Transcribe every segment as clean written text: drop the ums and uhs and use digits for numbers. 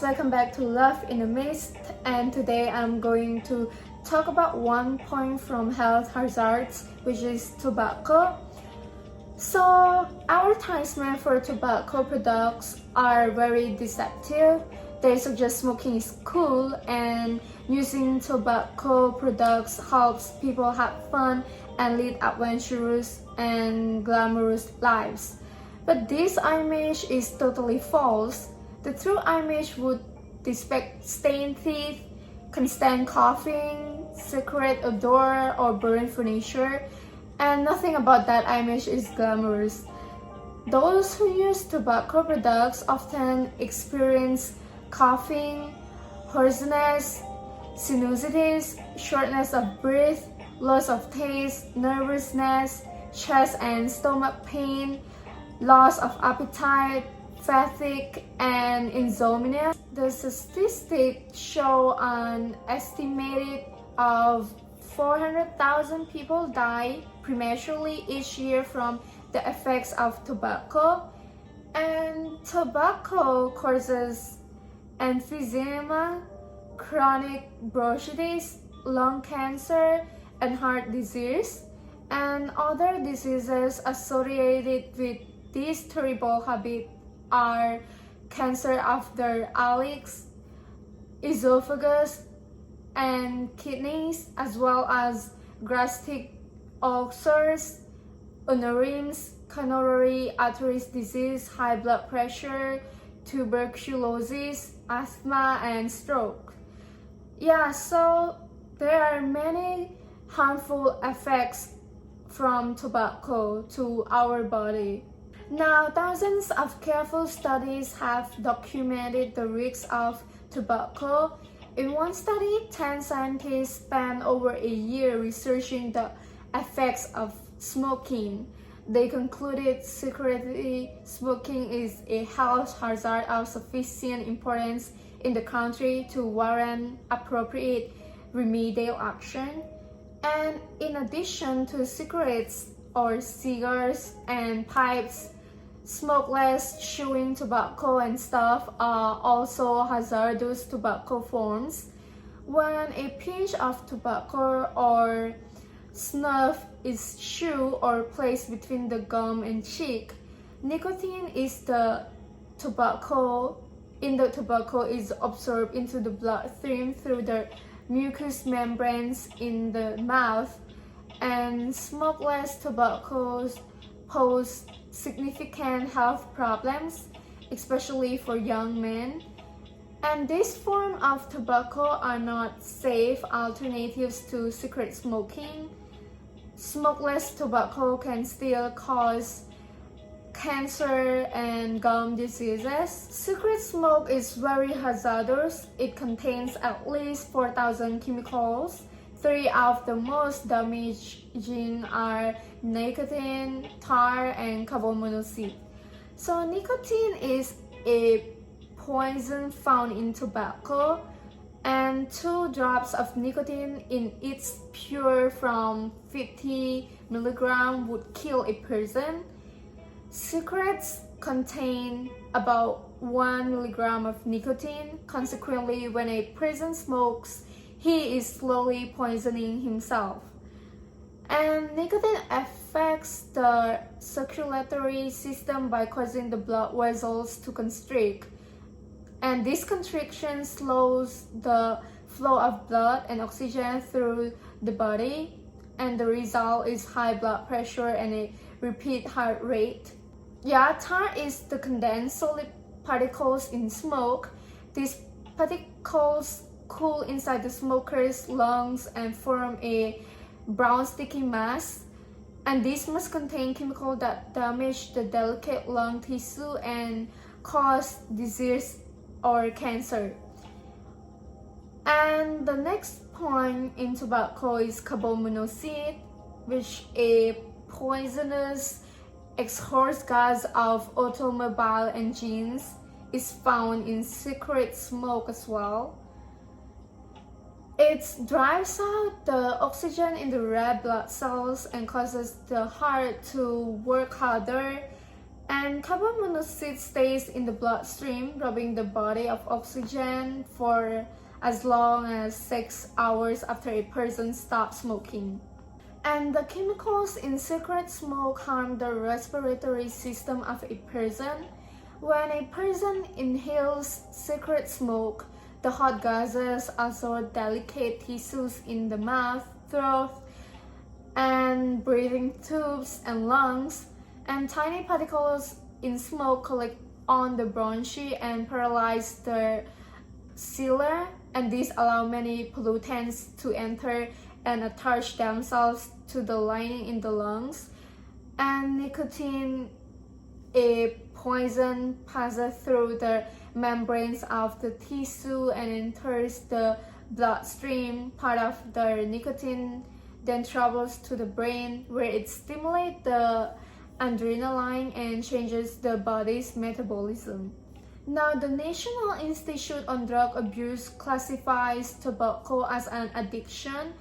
welcome back to Love in the Mist, and today I'm going to talk about one point from health hazards, which is tobacco. So, advertisements for tobacco products are very deceptive. They suggest smoking is cool and using tobacco products helps people have fun and lead adventurous and glamorous lives. But this image is totally false. The true image would depict stained teeth, constant coughing, cigarette odor, or burned furniture, and nothing about that image is glamorous. Those who use tobacco products often experience coughing, hoarseness, sinusitis, shortness of breath, loss of taste, nervousness, chest and stomach pain, loss of appetite, fatigue, and insomnia. The statistics show an estimated of 400,000 people die prematurely each year from the effects of tobacco. And tobacco causes emphysema, chronic bronchitis, lung cancer, and heart disease, and other diseases associated with this terrible habit are cancer of the larynx, esophagus, and kidneys, as well as gastric ulcers, aneurysms, coronary artery disease, high blood pressure, tuberculosis, asthma, and stroke. So there are many harmful effects from tobacco to our body. Now, thousands of careful studies have documented the risks of tobacco. In one study, 10 scientists spent over a year researching the effects of smoking. They concluded secretly smoking is a health hazard of sufficient importance in the country to warrant appropriate remedial action. And in addition to cigarettes or cigars and pipes, smokeless chewing tobacco and stuff are also hazardous tobacco forms. When a pinch of tobacco or snuff is chewed or placed between the gum and cheek, nicotine is in the tobacco is absorbed into the bloodstream through the mucous membranes in the mouth, and smokeless tobaccos pose significant health problems, especially for young men. And this form of tobacco are not safe alternatives to cigarette smoking. Smokeless tobacco can still cause cancer and gum diseases. Cigarette smoke is very hazardous. It contains at least 4,000 chemicals. Three of the most damaging are nicotine, tar, and carbon monoxide. So nicotine is a poison found in tobacco, and 2 drops of nicotine in its pure from 50 milligrams would kill a person. Cigarettes contain about 1 milligram of nicotine. Consequently, when a person smokes, he is slowly poisoning himself. And nicotine affects the circulatory system by causing the blood vessels to constrict. And this constriction slows the flow of blood and oxygen through the body. And the result is high blood pressure and a repeat heart rate. Tar is the condensed solid particles in smoke. These particles cool inside the smoker's lungs and form a brown sticky mass. And this must contain chemicals that damage the delicate lung tissue and cause disease or cancer. And the next point in tobacco is carbon monoxide, which a poisonous exhaust gas of automobile engines, is found in cigarette smoke as well. It drives out the oxygen in the red blood cells and causes the heart to work harder And carbon monoxide stays in the bloodstream, robbing the body of oxygen for as long as 6 hours after a person stops smoking. And the chemicals in cigarette smoke harm the respiratory system of a person. When a person inhales cigarette smoke, the hot gases also delicate tissues in the mouth, throat, and breathing tubes and lungs, and tiny particles in smoke collect on the bronchi and paralyze the cilia, and these allow many pollutants to enter and attach themselves to the lining in the lungs. And nicotine, a poison, passes through the membranes of the tissue and enters the bloodstream. Part of the nicotine then travels to the brain, where it stimulates the adrenaline and changes the body's metabolism. Now, the National Institute on Drug Abuse classifies tobacco as an addiction.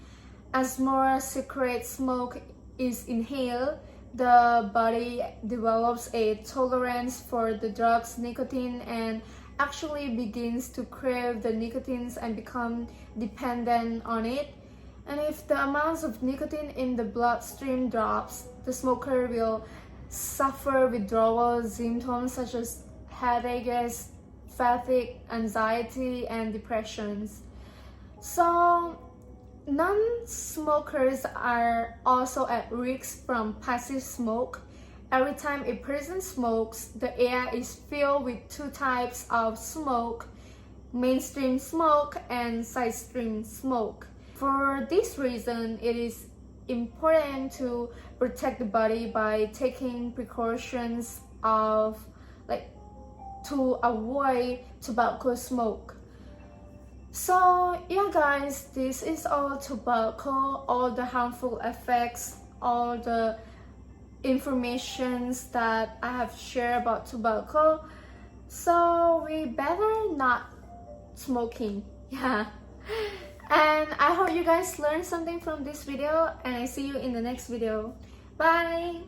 As more cigarette smoke is inhaled, the body develops a tolerance for the drug's nicotine and actually begins to crave the nicotines and become dependent on it. And if the amounts of nicotine in the bloodstream drops, the smoker will suffer withdrawal symptoms such as headaches, fatigue, anxiety, and depressions. So, non-smokers are also at risk from passive smoke. Every time a person smokes, the air is filled with two types of smoke: mainstream smoke and sidestream smoke. For this reason, it is important to protect the body by taking precautions to avoid tobacco smoke. So yeah guys, this is all tobacco, all the harmful effects, all the informations that I have shared about tobacco. So we better not smoking. Yeah. And I hope you guys learned something from this video, and I see you in the next video. Bye!